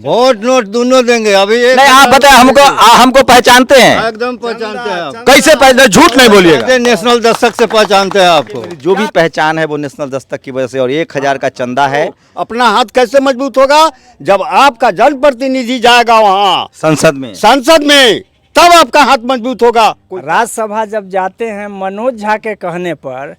Vote note दोनों देंगे। अभी नहीं, आप बताए हमको पहचानते हैं? एकदम पहचानते हैं आप। कैसे पहचान, झूठ नहीं बोलिएगा। नेशनल दस्तक से पहचानते हैं आपको। जो भी पहचान है वो नेशनल दस्तक की वजह से, और 1000 का चंदा है। अपना हाथ कैसे मजबूत होगा? जब आपका जनप्रतिनिधि जाएगा वहाँ संसद में तब आपका हाथ मजबूत होगा। राज्यसभा जब जाते हैं, मनोज झा के कहने पर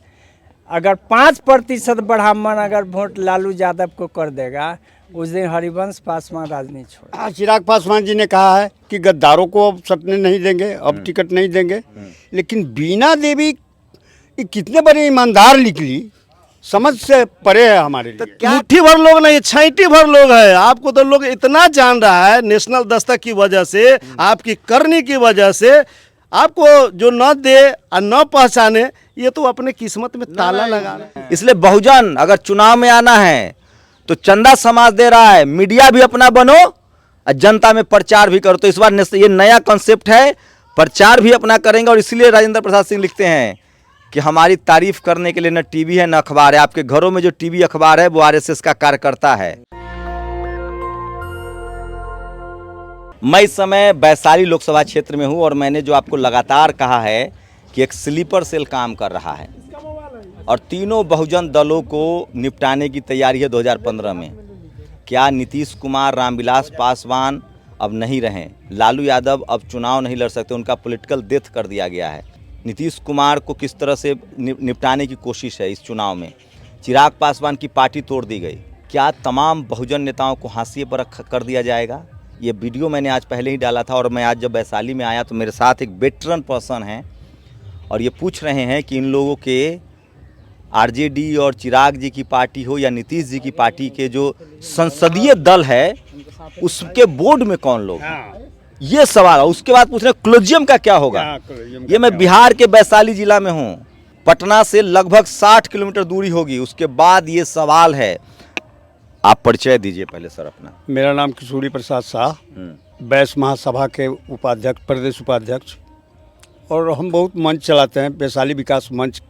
अगर 5% बढ़ामन अगर वोट लालू यादव को कर देगा, उस दिन हरिवंश पासवान राजनीति छोड़। चिराग पासवान जी ने कहा है कि गद्दारों को अब सटने नहीं देंगे, अब टिकट नहीं देंगे। लेकिन बीना देवी कितने बड़े ईमानदार निकली, समझ से परे है हमारे लिए। तो मुट्ठी भर लोग नहीं, छैटी भर लोग है। आपको तो लोग इतना जान रहा है नेशनल दस्तक की वजह से, आपकी करनी की वजह से। आपको जो न दे और न पहचाने, ये तो अपने किस्मत में ताला लगा रहे हैं। इसलिए बहुजन अगर चुनाव में आना है तो चंदा समाज दे रहा है, मीडिया भी अपना बनो और जनता में प्रचार भी करो। तो इस बार ये नया कॉन्सेप्ट है, प्रचार भी अपना करेंगे। और इसलिए राजेंद्र प्रसाद सिंह लिखते हैं कि हमारी तारीफ करने के लिए न टीवी है न अखबार है। आपके घरों में जो टीवी अखबार है वो आरएसएस का कार्यकर्ता है। मैं इस समय वैशाली लोकसभा क्षेत्र में हूं और मैंने जो आपको लगातार कहा है कि एक स्लीपर सेल काम कर रहा है और तीनों बहुजन दलों को निपटाने की तैयारी है 2015 में। क्या नीतीश कुमार, रामविलास पासवान अब नहीं रहें? लालू यादव अब चुनाव नहीं लड़ सकते, उनका पॉलिटिकल डेथ कर दिया गया है। नीतीश कुमार को किस तरह से निपटाने की कोशिश है इस चुनाव में? चिराग पासवान की पार्टी तोड़ दी गई। क्या तमाम बहुजन नेताओं को हाशिए पर कर दिया जाएगा? ये वीडियो मैंने आज पहले ही डाला था। और मैं आज जब वैशाली में आया तो मेरे साथ एक वेटरन पर्सन हैं और ये पूछ रहे हैं कि इन लोगों के आरजेडी और चिराग जी की पार्टी हो या नीतीश जी की पार्टी के जो संसदीय दल है उसके बोर्ड में कौन लोग हैं? ये सवाल है। उसके बाद पूछ रहे हैं क्लोजियम का क्या होगा। ये मैं बिहार के वैशाली जिला में हूँ, पटना से लगभग 60 किलोमीटर दूरी होगी। उसके बाद ये सवाल है। आप परिचय दीजिए पहले सर अपना। मेरा नाम किशोरी प्रसाद शाह, बैस महासभा के उपाध्यक्ष, प्रदेश उपाध्यक्ष। और हम बहुत मंच चलाते हैं, वैशाली विकास मंच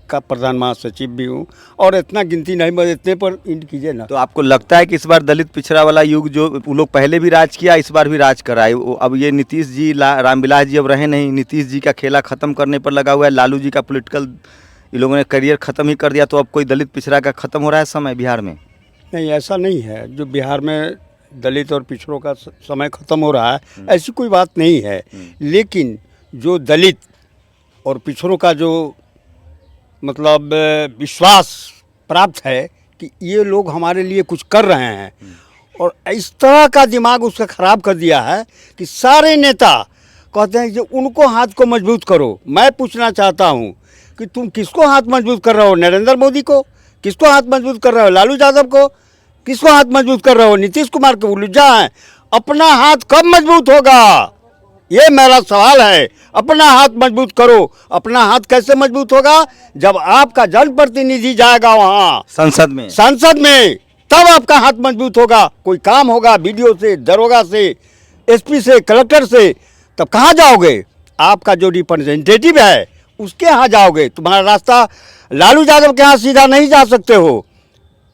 का प्रधान महासचिव भी हूँ। और इतना गिनती नहीं, मैं इतने पर इंड कीजिए ना। तो आपको लगता है कि इस बार दलित पिछड़ा वाला युग, जो वो लोग पहले भी राज किया, इस बार भी राज कराए? अब ये नीतीश जी, रामविलास जी अब रहे नहीं, नीतीश जी का खेला खत्म करने पर लगा हुआ है। लालू जी का पॉलिटिकल ये लोगों ने करियर खत्म ही कर दिया, तो अब कोई दलित पिछड़ा का खत्म हो रहा है समय बिहार में? नहीं, ऐसा नहीं है। जो बिहार में दलित और पिछड़ों का समय खत्म हो रहा है, ऐसी कोई बात नहीं है। लेकिन जो दलित और पिछड़ों का जो मतलब विश्वास प्राप्त है कि ये लोग हमारे लिए कुछ कर रहे हैं, और इस तरह का दिमाग उसका ख़राब कर दिया है कि सारे नेता कहते हैं कि उनको हाथ को मजबूत करो। मैं पूछना चाहता हूँ कि तुम किसको हाथ मजबूत कर रहे हो? नरेंद्र मोदी को? किसको हाथ मजबूत कर रहे हो? लालू यादव को? किसको हाथ मजबूत कर रहे हो? नीतीश कुमार को? लुज्जा है। अपना हाथ कब मजबूत होगा, ये मेरा सवाल है। अपना हाथ मजबूत करो। अपना हाथ कैसे मजबूत होगा? जब आपका जनप्रतिनिधि जाएगा वहाँ संसद में तब आपका हाथ मजबूत होगा। कोई काम होगा बीडीओ से, दरोगा से, एसपी से, कलेक्टर से, तब कहाँ जाओगे? आपका जो रिप्रेजेंटेटिव है उसके यहाँ जाओगे। तुम्हारा रास्ता लालू यादव के यहाँ सीधा नहीं जा सकते हो,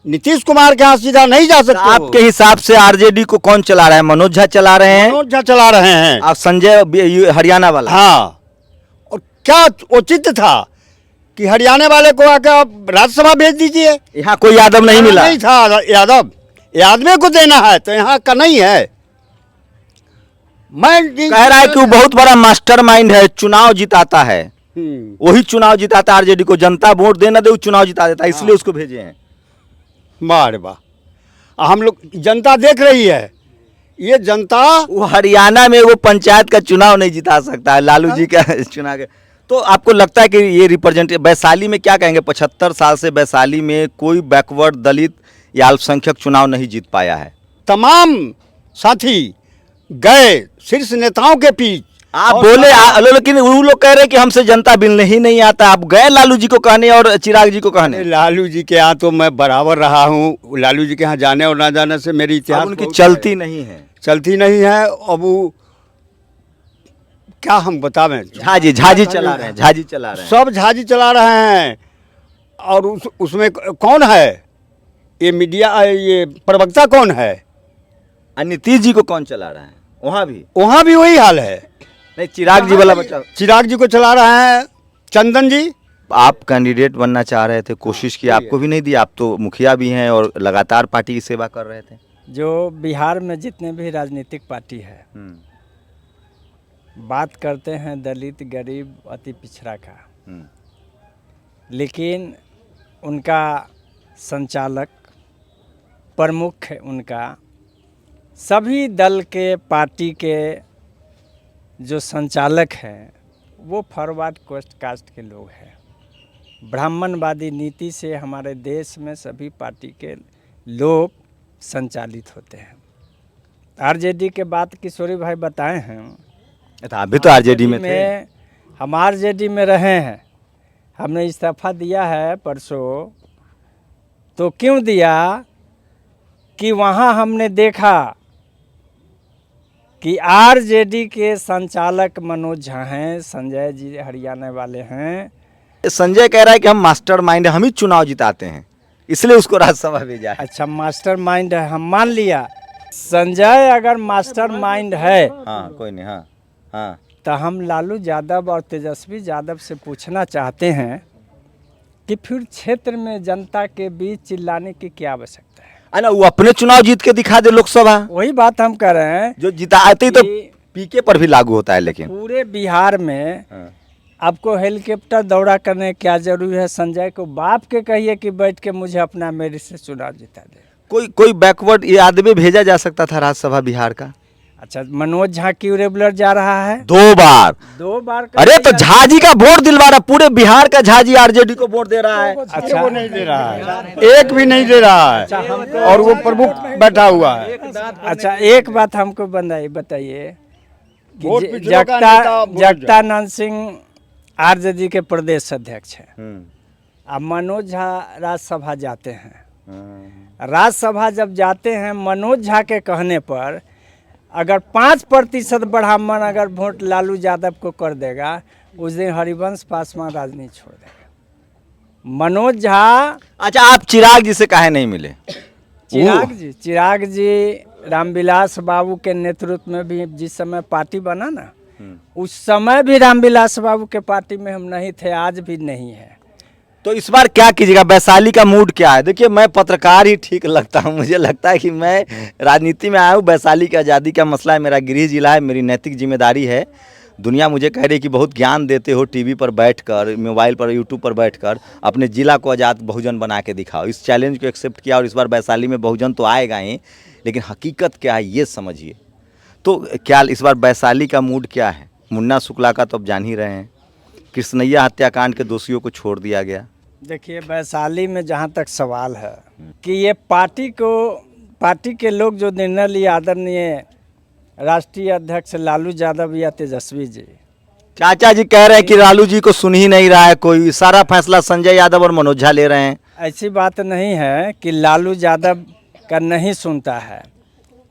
नीतीश कुमार के यहाँ सीधा नहीं जा सकते। आपके हिसाब से आरजेडी को कौन चला रहा है? मनोज झा चला रहे हैं? मनोज झा चला रहे हैं। आप संजय हरियाणा वाला? हाँ। और क्या उचित था कि हरियाणा वाले को आकर आप राज्यसभा भेज दीजिए? यहाँ कोई यादव नहीं मिला? नहीं था यादव को देना है तो यहाँ का नहीं है। मैं कह रहा है कि वो बहुत बड़ा मास्टरमाइंड है, चुनाव जिताता है, वही चुनाव जिताता है आरजेडी को। जनता वोट देना दे, वो चुनाव जिता देता है, इसलिए उसको भेजे हैं। वाह वाह, हम लोग जनता देख रही है। ये जनता, वो हरियाणा में वो पंचायत का चुनाव नहीं जिता सकता है लालू जी का चुनाव के। तो आपको लगता है कि ये रिप्रेजेंटेटिव वैशाली में क्या कहेंगे? 75 साल से वैशाली में कोई बैकवर्ड दलित या अल्पसंख्यक चुनाव नहीं जीत पाया है। तमाम साथी गए शीर्ष नेताओं के बीच, आप बोले, लेकिन वो लोग कह रहे हैं कि हमसे जनता मिलने ही नहीं आता। आप गए लालू जी को कहने और चिराग जी को कहने? लालू जी के यहाँ तो मैं बराबर रहा हूँ। लालू जी के यहाँ जाने और ना जाने से मेरी इतिहास उनकी चलती नहीं है। अब वो क्या हम बतावें? झाजी चला रहे हैं, सब झाजी चला रहे हैं। और उसमें कौन है? ये मीडिया, ये प्रवक्ता कौन है? और नीतीश जी को कौन चला रहा है वहाँ भी? वहाँ भी वही हाल है। नहीं, चिराग जी वाला बच्चा। चिराग जी को चला रहे हैं चंदन जी। आप कैंडिडेट बनना चाह रहे थे, कोशिश की, आपको भी नहीं दी। आप तो मुखिया भी हैं और लगातार पार्टी की सेवा कर रहे थे। जो बिहार में जितने भी राजनीतिक पार्टी है, बात करते हैं दलित, गरीब, अति पिछड़ा का, लेकिन उनका संचालक, प्रमुख उनका, सभी दल के पार्टी के जो संचालक हैं वो फॉरवर्ड कास्ट के लोग हैं। ब्राह्मणवादी नीति से हमारे देश में सभी पार्टी के लोग संचालित होते हैं। आरजेडी के बात किशोरी भाई बताए हैं, अभी तो आरजेडी में थे। हम आरजेडी में रहे हैं, हमने इस्तीफा दिया है परसों। तो क्यों दिया कि वहाँ हमने देखा कि आरजेडी के संचालक मनोज झा हैं, संजय जी हरियाणा वाले हैं। संजय कह रहा है कि हम मास्टरमाइंड हैं, हम ही चुनाव जिताते हैं, इसलिए उसको राज्यसभा भेजा है। अच्छा, मास्टरमाइंड है, हम मान लिया। संजय अगर मास्टरमाइंड है, हाँ कोई नहीं, हाँ हाँ, तो हम लालू यादव और तेजस्वी यादव से पूछना चाहते हैं कि फिर क्षेत्र में जनता के बीच चिल्लाने की क्या आवश्यकता है? ना वो अपने चुनाव जीत के दिखा दे लोकसभा। वही बात हम कर रहे हैं, जो जिताते ही तो कि पीके पर भी लागू होता है। लेकिन पूरे बिहार में हाँ। आपको हेलीकॉप्टर दौड़ा करने क्या जरूरी है? संजय को बाप के कहिए कि बैठ के मुझे अपना मेरिट से चुनाव जिता दे। कोई बैकवर्ड ये आदमी भेजा जा सकता था राज्यसभा बिहार का। अच्छा, मनोज झा क्यों रेगुलर जा रहा है? 2 बार। 2 बार अरे तो झा जी का वोट दिलवा रहा, पूरे बिहार का झा जी आरजेडी को वोट दे रहा है। अच्छा, वो नहीं दे रहा है, एक भी नहीं दे रहा है, और वो प्रमुख बैठा हुआ है। अच्छा, एक बात हमको बताइए कि वोट पिछड़ों का नेता बोल जगतानंद सिंह आरजेडी के प्रदेश अध्यक्ष हैं, अब मनोज झा राज्यसभा जाते हैं। राज्यसभा जब जाते हैं, मनोज झा के कहने पर अगर 5% ब्राह्मण अगर वोट लालू यादव को कर देगा, उस दिन हरिवंश पासवान राजनीति छोड़ देगा। मनोज झा। अच्छा, आप चिराग जी से काहे नहीं मिले? चिराग जी रामविलास बाबू के नेतृत्व में भी जिस समय पार्टी बना ना, उस समय भी रामविलास बाबू के पार्टी में हम नहीं थे, आज भी नहीं है। तो इस बार क्या कीजिएगा? वैशाली का मूड क्या है? देखिए, मैं पत्रकार ही ठीक लगता हूँ, मुझे लगता है कि मैं राजनीति में आया हूँ। वैशाली की आज़ादी का मसला है, मेरा गृह जिला है, मेरी नैतिक जिम्मेदारी है। दुनिया मुझे कह रही है कि बहुत ज्ञान देते हो, टीवी पर बैठकर, मोबाइल पर, यूट्यूब पर बैठकर अपने जिला को आज़ाद बहुजन बना के दिखाओ। इस चैलेंज को एक्सेप्ट किया और इस बार वैशाली में बहुजन तो आएगा ही, लेकिन हकीकत क्या है ये समझिए। तो क्या इस बार वैशाली का मूड क्या है? मुन्ना शुक्ला का तो अब जान ही रहे हैं, कृष्णैया हत्याकांड के दोषियों को छोड़ दिया गया। देखिए, वैशाली में जहाँ तक सवाल है कि ये पार्टी के लोग जो निर्णय लिए, आदरणीय राष्ट्रीय अध्यक्ष लालू यादव या तेजस्वी जी, चाचा जी कह रहे हैं कि लालू जी को सुन ही नहीं रहा है कोई, सारा फैसला संजय यादव और मनोज झा ले रहे हैं। ऐसी बात नहीं है कि लालू यादव का नहीं सुनता है।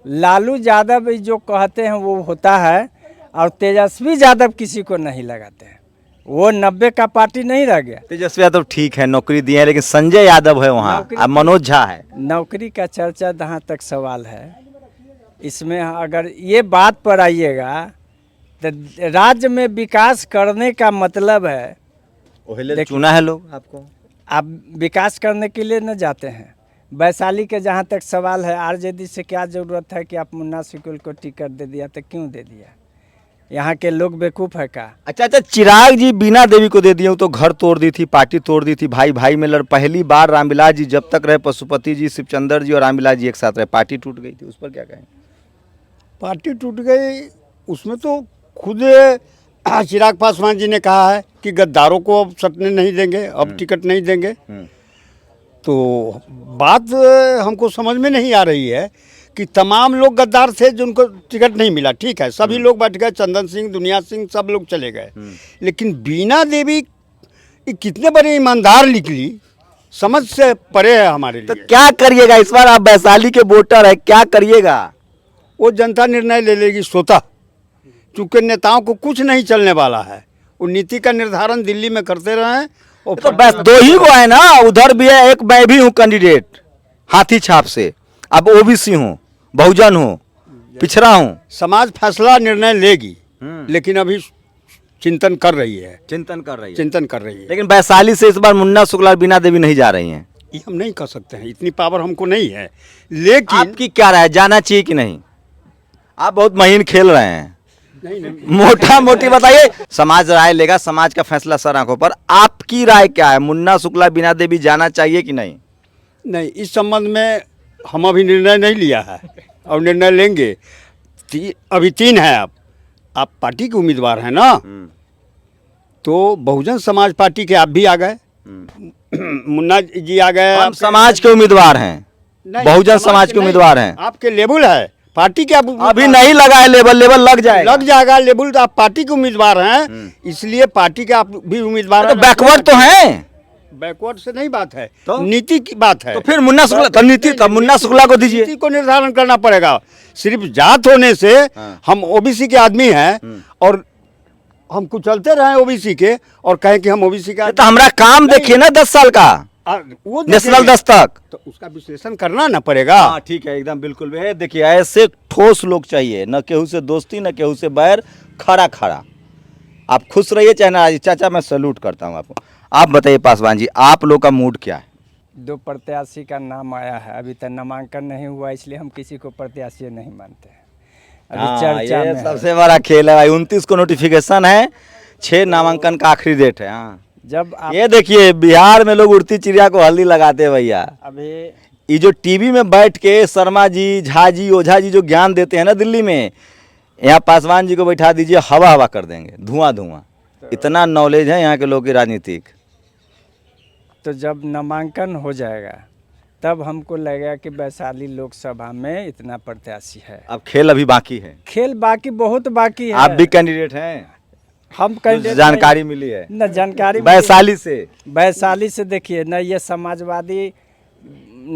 लालू यादव जो कहते हैं वो होता है, और तेजस्वी यादव किसी को नहीं लगाते हैं। वो 90 का पार्टी नहीं रह गया। तेजस्वी यादव ठीक है, नौकरी दिए हैं, लेकिन संजय यादव है वहाँ, अब मनोज झा है। नौकरी का चर्चा जहाँ तक सवाल है, इसमें अगर ये बात पर आइएगा तो राज्य में विकास करने का मतलब है, चुना है लोग आपको, आप विकास करने के लिए न जाते हैं। वैशाली के जहाँ तक सवाल है, आरजेडी से क्या ज़रूरत है कि आप मुन्ना शुक्ल को टिकट दे दिया, तो क्यों दे दिया? यहाँ के लोग बेवकूफ़ है का? अच्छा, चिराग जी बीना देवी को दे दिए तो घर तोड़ दी थी, पार्टी तोड़ दी थी, भाई भाई में लड़। पहली बार रामविलास जी जब तक रहे, पशुपति जी, शिवचंद्र जी और रामविलास जी एक साथ रहे, पार्टी टूट गई थी, उस पर क्या कहें? पार्टी टूट गई, उसमें तो खुद चिराग पासवान जी ने कहा है कि गद्दारों को अब सटने नहीं देंगे, अब टिकट नहीं देंगे। तो बात हमको समझ में नहीं आ रही है कि तमाम लोग गद्दार थे जिनको टिकट नहीं मिला, ठीक है, सभी लोग बैठ गए, चंदन सिंह, दुनिया सिंह, सब लोग चले गए, लेकिन बीना देवी कितने बड़े ईमानदार निकली, समझ से परे है हमारे लिए। तो क्या करिएगा इस बार? आप वैशाली के वोटर है, क्या करिएगा? वो जनता निर्णय ले लेगी स्वतः, क्योंकि नेताओं को कुछ नहीं चलने वाला है। वो नीति का निर्धारण दिल्ली में करते रहे। और तो बस 2 ही को है ना, उधर भी है, एक मैं भी हूँ कैंडिडेट हाथी छाप से, अब ओबीसी हूँ, बहुजन हूँ, पिछड़ा हूँ। समाज फैसला निर्णय लेगी, लेकिन अभी चिंतन कर रही है, चिंतन कर रही है। चिंतन कर रही है। लेकिन वैशाली से इस बार मुन्ना शुक्ला और बीना देवी नहीं जा रही हैं। ये हम नहीं कर सकते हैं, इतनी पावर हमको नहीं है। लेकिन आपकी क्या राय, जाना चाहिए कि नहीं? आप बहुत महीन खेल रहे हैं, नहीं मोटा मोटी बताइए। समाज राय लेगा, समाज का फैसला सर आंखों पर। आपकी राय क्या है, मुन्ना शुक्ला बीना देवी जाना चाहिए कि नहीं? नहीं, इस संबंध में हम अभी निर्णय नहीं लिया है और निर्णय लेंगे। अभी 3 है। आप पार्टी के उम्मीदवार हैं ना, तो बहुजन समाज पार्टी के आप भी आ गए, मुन्ना जी आ गए। हम समाज के उम्मीदवार हैं, नहीं, बहुजन समाज के नहीं, उम्मीदवार हैं। आपके लेबल है पार्टी के, आप अभी नहीं लगा है लेबल, लेबल लग जाएगा। लग जाएगा लेबल, तो आप पार्टी के उम्मीदवार हैं, इसलिए पार्टी के आप भी उम्मीदवार तो हैं। बैकवर्ड तो हैं। बैकवर्ड से नहीं बात है, तो? नीति की बात है। तो फिर मुन्ना शुक्ला, तो नीति, तब मुन्ना शुक्ला को दीजिए। नीति को निर्धारण करना पड़ेगा। सिर्फ जात होने से हम ओबीसी के आदमी हैं और हम कुछ चलते रहे ओबीसी के और कहें कि हम ओबीसी का, तो हमारा काम देखिए ना 10 साल का, वो नेशनल देखेंगे। दस्तक। तो उसका विश्लेषण करना ना पड़ेगा। हाँ ठीक है, एकदम बिल्कुल भी। देखिए ऐसे ठोस लोग चाहिए, न केहू से दोस्ती न केहू से बैर, खड़ा खड़ा। आप खुश रहिए चाहे ना। चाचा मैं सैल्यूट करता हूँ आपको। आप बताइए पासवान जी, आप लोग का मूड क्या है? 2 प्रत्याशी का नाम आया है, अभी तक नामांकन नहीं हुआ, इसलिए हम किसी को प्रत्याशी नहीं मानते हैं। अभी चर्चा ये में है। सबसे बड़ा खेल है भाई। 29 को नोटिफिकेशन है, 6 नामांकन का आखिरी डेट है। हाँ जब आप ये देखिए, बिहार में लोग उड़ती चिड़िया को हल्दी लगाते हैं भैया। अभी ये जो टीवी में बैठ के शर्मा जी, झा जी, ओझा जी जो ज्ञान देते हैं ना दिल्ली में, यहाँ पासवान जी को बैठा दीजिए, हवा हवा कर देंगे, धुआं धुआं। इतना नॉलेज है यहाँ के लोग की राजनीतिक। तो जब नामांकन हो जाएगा तब हमको लगेगा कि वैशाली लोकसभा में इतना प्रत्याशी है। अब खेल अभी बाकी है, खेल बाकी बहुत बाकी है। आप भी कैंडिडेट हैं? हम कुछ कैंडिडेट जानकारी मिली है न जानकारी मिली। वैशाली से? वैशाली से देखिए न, ये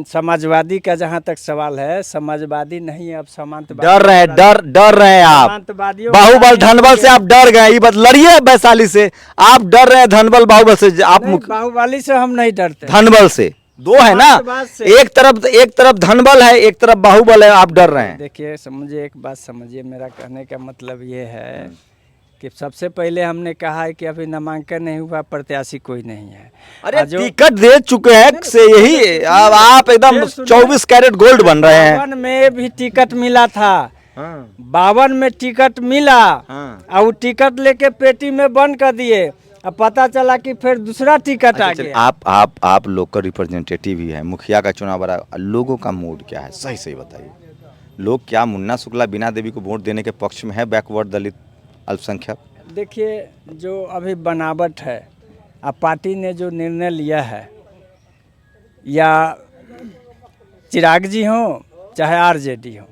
समाजवादी का जहाँ तक सवाल है, समाजवादी नहीं है, अब समांतवादी। डर रहे हैं, डर रहे हैं आप। समांतवादियों बाहुबल धनबल से आप डर गए, ये बात लड़िए वैशाली से। आप डर रहे हैं धनबल बाहुबल से, आप नहीं, बाहुबली से हम नहीं डरते। धनबल से 2 है ना, समाजवाद से। एक तरफ धनबल है, एक तरफ बाहुबल है, आप डर रहे हैं। देखिए मुझे एक बात समझिए, मेरा कहने का मतलब ये है कि सबसे पहले हमने कहा है कि अभी नामांकन नहीं हुआ, प्रत्याशी कोई नहीं है। अरे टिकट दे चुके हैं से यही, अब आप एकदम 24 कैरेट गोल्ड बन रहे हैं। 52 में भी टिकट मिला था, 52 में टिकट मिला और वो टिकट लेके पेटी में बंद कर दिए। अब पता चला कि फिर दूसरा टिकट आ गया। आप लोग का रिप्रेजेंटेटिव ही है, मुखिया का चुनाव आ रहा है, लोगों का मूड क्या है, सही सही बताइए। लोग क्या मुन्ना शुक्ला बीना देवी को वोट देने के पक्ष में है, बैकवर्ड दलित अल्पसंख्यक? देखिए जो अभी बनावट है, अब पार्टी ने जो निर्णय लिया है, या चिराग जी हो चाहे आरजेडी हो,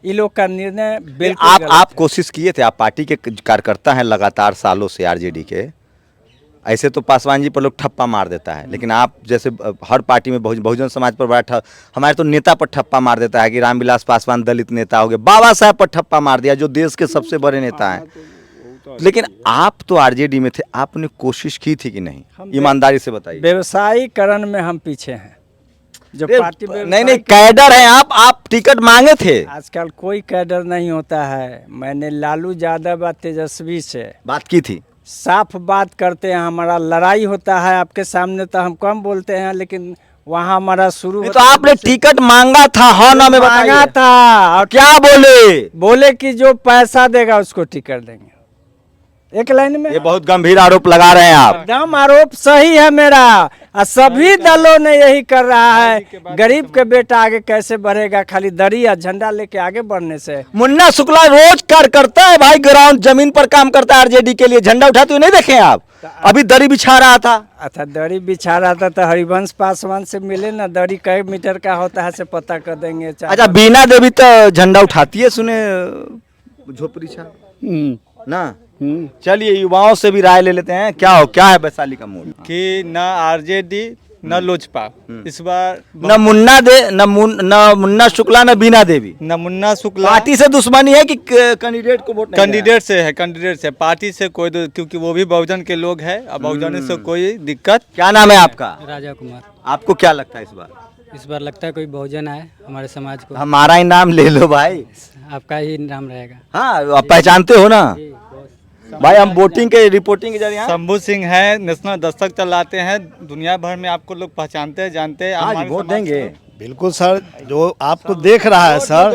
ये लोग का निर्णय बिल्कुल आप कोशिश किए थे, आप पार्टी के कार्यकर्ता हैं लगातार सालों से आरजेडी के। ऐसे तो पासवान जी पर लोग ठप्पा मार देता है, लेकिन आप जैसे हर पार्टी में बहुजन समाज पर बड़ा हमारे तो नेता पर ठप्पा मार देता है कि रामविलास पासवान दलित नेता हो गए, बाबा साहब पर ठप्पा मार दिया जो देश के सबसे बड़े नेता हैं। लेकिन आप तो आरजेडी में थे, आपने कोशिश की थी कि नहीं, ईमानदारी से बताइए। व्यवसायीकरण में हम पीछे हैं। जो पार्टी नहीं कैडर हैं आप टिकट मांगे थे। आजकल कोई कैडर नहीं होता है। मैंने लालू यादव और तेजस्वी से बात की थी, साफ बात करते हैं, हमारा लड़ाई होता है। आपके सामने तो हम कम बोलते हैं, लेकिन वहाँ हमारा शुरू तो आपने टिकट मांगा था, हाँ ना में मांगा था और क्या बोले कि जो पैसा देगा उसको टिकट देंगे। एक लाइन में ये बहुत गंभीर आरोप लगा रहे हैं आप। एकदम आरोप सही है मेरा, और सभी दलों ने यही कर रहा है। गरीब के बेटा आगे कैसे बढ़ेगा, खाली दरी या झंडा लेके आगे बढ़ने से। मुन्ना शुक्ला रोज कार्य करता है भाई, ग्राउंड जमीन पर काम करता है आरजेडी के लिए, झंडा उठाते हुए नहीं देखे आप? अभी दरी बिछा रहा था। अच्छा दरी बिछा रहा था तो हरिवंश पासवान से मिले ना, दरी कई मीटर का होता है से पता कर देंगे। अच्छा बीना देवी तो झंडा उठाती है, सुने झोपड़ी छा ना। चलिए युवाओं से भी राय ले लेते हैं, क्या है वैशाली का मूड? कि न आरजेडी न लोजपा इस बार, न मुन्ना शुक्ला न बीना देवी। न मुन्ना शुक्ला पार्टी से दुश्मनी है कि कैंडिडेट को वोट? कैंडिडेट से है, कैंडिडेट से, पार्टी से कोई क्योंकि वो भी बहुजन के लोग हैं, अब बहुजन से कोई दिक्कत। क्या नाम है आपका? राजा कुमार। आपको क्या लगता है इस बार? इस बार लगता है कोई बहुजन आए हमारे समाज को। हमारा ही नाम ले लो भाई। आपका ही नाम रहेगा। हाँ, आप पहचानते हो ना भाई, हम वोटिंग के रिपोर्टिंग के जरिए हैं। शंभू सिंह है, नेशनल दस्तक चलाते हैं, दुनिया भर में आपको लोग पहचानते हैं, जानते हैं। हाँ जी, हमारे वोट समाज देंगे। बिल्कुल सर, जो आपको देख रहा है सर,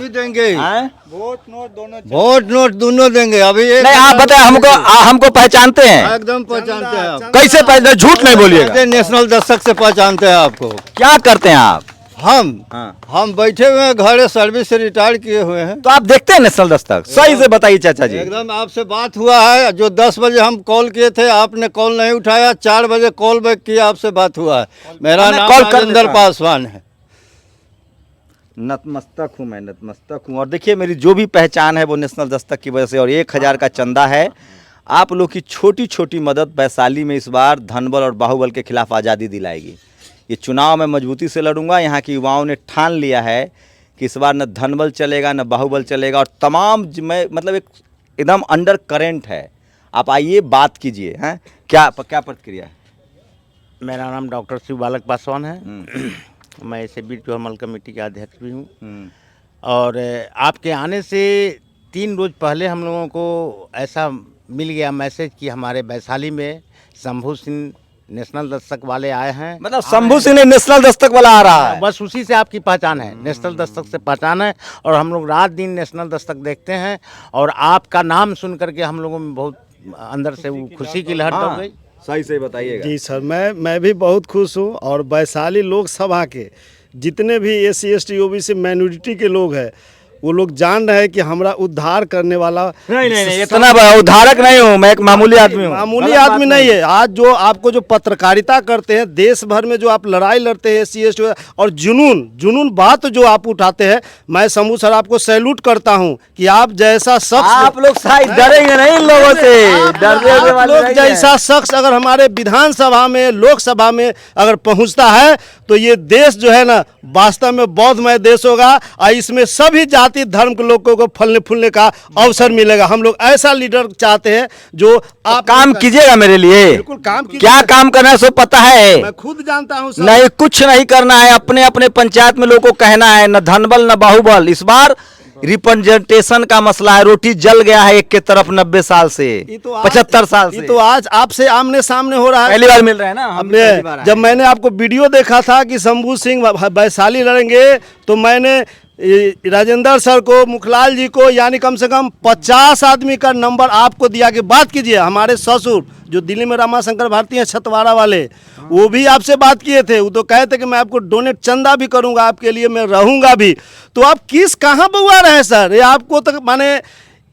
देंगे हैं? वोट नोट दोनों वोट नोट दोनों देंगे। अभी नहीं, आप बताए हमको, हमको पहचानते हैं। एकदम पहचानते हैं आप। कैसे पहचानते? झूठ नहीं बोलिएगा। नेशनल दस्तक से पहचानते हैं आपको। क्या करते हैं आप? हम हम बैठे हुए हैं, घर सर्विस से रिटायर किए हुए हैं। तो आप देखते हैं नेशनल दस्तक? सही से बताइए चाचा जी। एकदम आपसे बात हुआ है, जो 10 बजे हम कॉल किए थे, आपने कॉल नहीं उठाया। 4 बजे कॉल बैक किया, आपसे बात हुआ है। मेरा हमें नाम कॉल कर राजेंद्र लेता। पासवान है। नतमस्तक हूँ मैं, नतमस्तक हूँ। और देखिए, मेरी जो भी पहचान है वो नेशनल दस्तक की वजह से। और 1000 का चंदा है। आप लोग की छोटी छोटी मदद वैशाली में इस बार धनबल और बाहुबल के खिलाफ आज़ादी दिलाएगी। ये चुनाव में मजबूती से लड़ूंगा। यहाँ के युवाओं ने ठान लिया है कि इस बार न धनबल चलेगा न बाहुबल चलेगा। और तमाम में मतलब एक एकदम अंडर करेंट है। आप आइए, बात कीजिए। हैं, क्या प्रतिक्रिया है? मेरा नाम डॉक्टर शिव बालक पासवान है। मैं SB चौहमल कमेटी का अध्यक्ष भी हूँ। और आपके आने से 3 रोज़ पहले हम लोगों को ऐसा मिल गया मैसेज कि हमारे वैशाली में शंभू सिंह नेशनल दस्तक वाले आए हैं। मतलब शंभू सिंह ने नेशनल दस्तक वाला आ रहा है। बस उसी से आपकी पहचान है, नेशनल दस्तक से पहचान है। और हम लोग रात दिन नेशनल दस्तक देखते हैं। और आपका नाम सुन करके हम लोगों में बहुत अंदर से वो खुशी की लहर दौड़ गई। सही से बताइएगा। जी सर, मैं भी बहुत खुश हूँ। और वैशाली लोकसभा के जितने भी SC ST OBC माइनॉरिटी के लोग हैं, वो लोग जान रहे हैं कि हमारा उद्धार करने वाला नहीं, इतना बड़ा उद्धारक नहीं हूँ मैं, एक मामूली आदमी हूँ। मामूली आदमी नहीं है। आज जो आपको जो पत्रकारिता करते हैं, देश भर में जो आप लड़ाई लड़ते हैं SC ST और जुनून बात जो आप उठाते हैं, मैं शंभू सर आपको सैल्यूट करता हूं कि आप जैसा शख्स, आप लोग शायद डरेंगे नहीं इन लोगों से। डरने आप वाले लोग नहीं जैसा हैं। शख्स अगर हमारे विधानसभा में, लोकसभा में अगर पहुंचता है, तो ये देश जो है ना, वास्तव में बौद्धमय देश होगा। और इसमें सभी जाति धर्म के लोगों को फलने फूलने का अवसर मिलेगा। हम लोग ऐसा लीडर चाहते हैं जो आप काम कीजिएगा मेरे लिए। बिल्कुल काम कीजिए। क्या काम करना है सो पता है? मैं खुद जानता हूं सर। नहीं, कुछ नहीं करना है। अपने अपने पंचायत में लोगों को कहना है, न धनबल न बाहुबल। इस बार रिप्रेजेंटेशन का मसला है। रोटी जल गया है एक के तरफ 90 साल से, 75 साल से। ये तो आज आपसे आमने सामने हो रहा है। पहली बार मिल रहे हैं ना हम। पहली बार आए। जब मैंने आपको वीडियो देखा था कि शंभू सिंह वैशाली लड़ेंगे, तो मैंने राजेंद्र सर को, मुखलाल जी को, यानी कम से कम 50 आदमी का नंबर आपको दिया कि बात कीजिए। हमारे ससुर जो दिल्ली में रामाशंकर भारती हैं, छतवाड़ा वाले, वो भी आपसे बात किए थे। वो तो कहे थे कि मैं आपको डोनेट चंदा भी करूंगा, आपके लिए मैं रहूंगा भी। तो आप कहाँ बउआ रहे हैं सर? ये आपको तो माने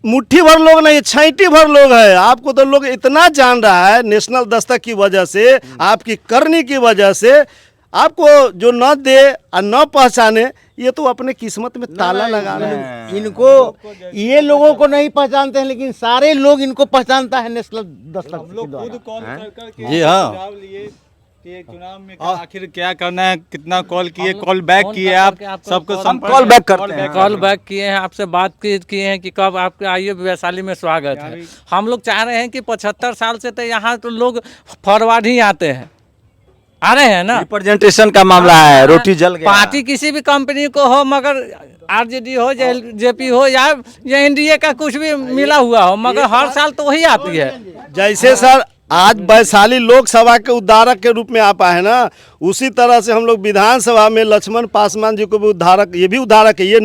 मुट्ठी भर लोग नहीं, 60 भर लोग हैं। आपको तो लोग इतना जान रहा है नेशनल दस्तक की वजह से, आपकी करनी की वजह से। आपको जो न दे और न पहचाने, ये तो अपने किस्मत में ताला लगा रहे हैं। इनको, ये लोगों को नहीं पहचानते हैं, लेकिन सारे लोग इनको पहचानता है नेशनल दस्तक हम लोग के द्वारा। खुद कॉल कर जी हाँ। सुझाव लिए कि चुनाव में आखिर क्या करना है, कितना कॉल किए, कॉल बैक किए, आप सबको संपर्क- कॉल बैक करते हैं। कॉल बैक किए हैं, आपसे बात किए हैं कि कब आपके आइए, वैशाली में स्वागत है। हम लोग चाह रहे हैं कि 75 साल से तो यहाँ तो लोग फॉरवर्ड ही आते हैं, आ रहे हैं ना। रिप्रेजेंटेशन का मामला है, रोटी जल गया। पार्टी किसी भी कंपनी को हो, मगर RJD हो, JP हो, या NDA का कुछ भी मिला हुआ हो, मगर हर साल तो वही आती है। जैसे सर आज वैशाली लोकसभा के उद्धारक के रूप में आप आए ना, उसी तरह से हम लोग विधानसभा में लक्ष्मण पासवान जी को भी उद्धारक, ये भी उद्धारक है। ये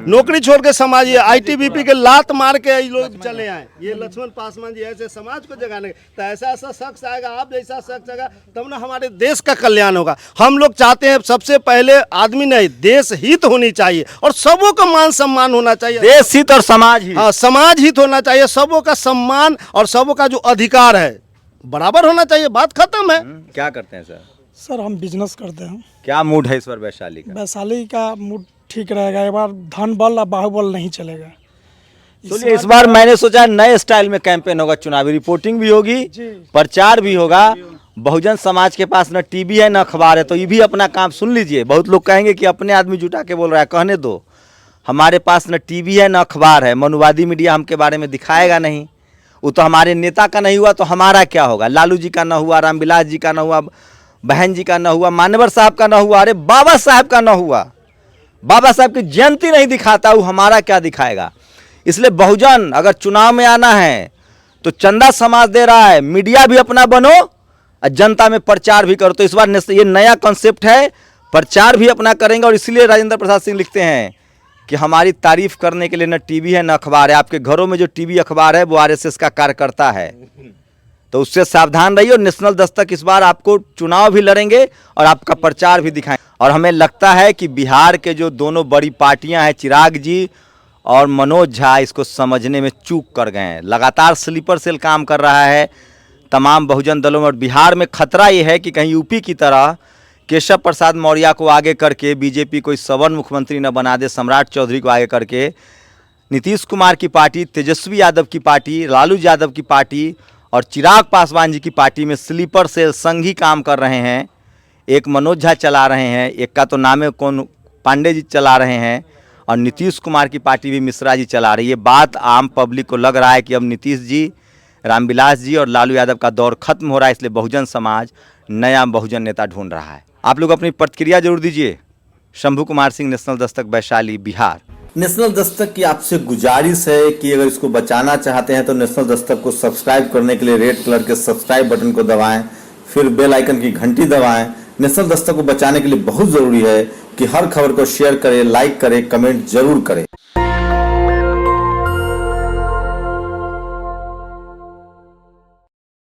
नौकरी छोड़ के समाज, ये ITBP के लात मार के ये लोग चले आए। ये लक्ष्मण पासवान जी ऐसे समाज को जगाने, तो ऐसा शख्स आएगा, आप जैसा शख्स आएगा, तब ना हमारे देश का कल्याण होगा। हम लोग चाहते हैं सबसे पहले आदमी नहीं, देश हित होनी चाहिए और सबों का मान सम्मान होना चाहिए। देश हित और समाज हित। हाँ, समाज हित होना चाहिए। सबों का सम्मान और सबों का जो अधिकार है बराबर होना चाहिए। बात खत्म है। क्या करते हैं सर? सर हम बिजनेस करते हैं। क्या मूड है इस बार वैशाली का? वैशाली का मूड ठीक रहेगा। एक बार धनबल और बाहुबल नहीं चलेगा। चलिए, इस बार मैंने सोचा नए स्टाइल में कैंपेन होगा, चुनावी रिपोर्टिंग भी होगी, प्रचार भी होगा। बहुजन समाज के पास न टीवी है न अखबार है, तो ये भी अपना काम सुन लीजिए। बहुत लोग कहेंगे कि अपने आदमी जुटा के बोल रहा है, कहने दो। हमारे पास न टीवी है न अखबार है, मनुवादी मीडिया हमके बारे में दिखाएगा नहीं। वो तो हमारे नेता का नहीं हुआ तो हमारा क्या होगा? लालू जी का ना हुआ, रामविलास जी का ना हुआ, बहन जी का ना हुआ, मानवर साहब का ना हुआ, अरे बाबा साहब का ना हुआ, बाबा साहब की जयंती नहीं दिखाता, वो हमारा क्या दिखाएगा। इसलिए बहुजन अगर चुनाव में आना है तो चंदा समाज दे रहा है, मीडिया भी अपना बनो और जनता में प्रचार भी करो। तो इस बार ये नया कॉन्सेप्ट है, प्रचार भी अपना करेंगे। और इसलिए राजेंद्र प्रसाद सिंह लिखते हैं कि हमारी तारीफ करने के लिए न टीवी है न अखबार है। आपके घरों में जो टीवी अखबार है वो आरएसएस का कार्यकर्ता है, तो उससे सावधान रहिए। और नेशनल दस्तक इस बार आपको चुनाव भी लड़ेंगे और आपका प्रचार भी दिखाएंगे। और हमें लगता है कि बिहार के जो दोनों बड़ी पार्टियां हैं, चिराग जी और मनोज झा, इसको समझने में चूक कर गए हैं। लगातार स्लीपर सेल काम कर रहा है तमाम बहुजन दलों में। और बिहार में खतरा ये है कि कहीं यूपी की तरह केशव प्रसाद मौर्य को आगे करके बीजेपी कोई सवर्ण मुख्यमंत्री न बना दे, सम्राट चौधरी को आगे करके नीतीश कुमार की पार्टी, तेजस्वी यादव की पार्टी, लालू यादव की पार्टी और चिराग पासवान जी की पार्टी में स्लीपर सेल संघ ही काम कर रहे हैं। एक मनोज झा चला रहे हैं, एक का तो नाम है कौन, पांडे जी चला रहे हैं, और नीतीश कुमार की पार्टी भी मिश्रा जी चला रही है। बात आम पब्लिक को लग रहा है कि अब नीतीश जी, रामविलास जी और लालू यादव का दौर खत्म हो रहा है। इसलिए बहुजन समाज नया बहुजन नेता ढूंढ रहा है। आप लोग अपनी प्रतिक्रिया जरूर दीजिए। शंभू कुमार सिंह, नेशनल दस्तक, वैशाली, बिहार। नेशनल दस्तक की आपसे गुजारिश है कि अगर इसको बचाना चाहते हैं तो नेशनल दस्तक को सब्सक्राइब करने के लिए रेड कलर के सब्सक्राइब बटन को दबाएं, फिर बेल आइकन की घंटी दबाएं। नेशनल दस्तक को बचाने के लिए बहुत जरूरी है कि हर खबर को शेयर करें, लाइक करें, कमेंट जरूर करें।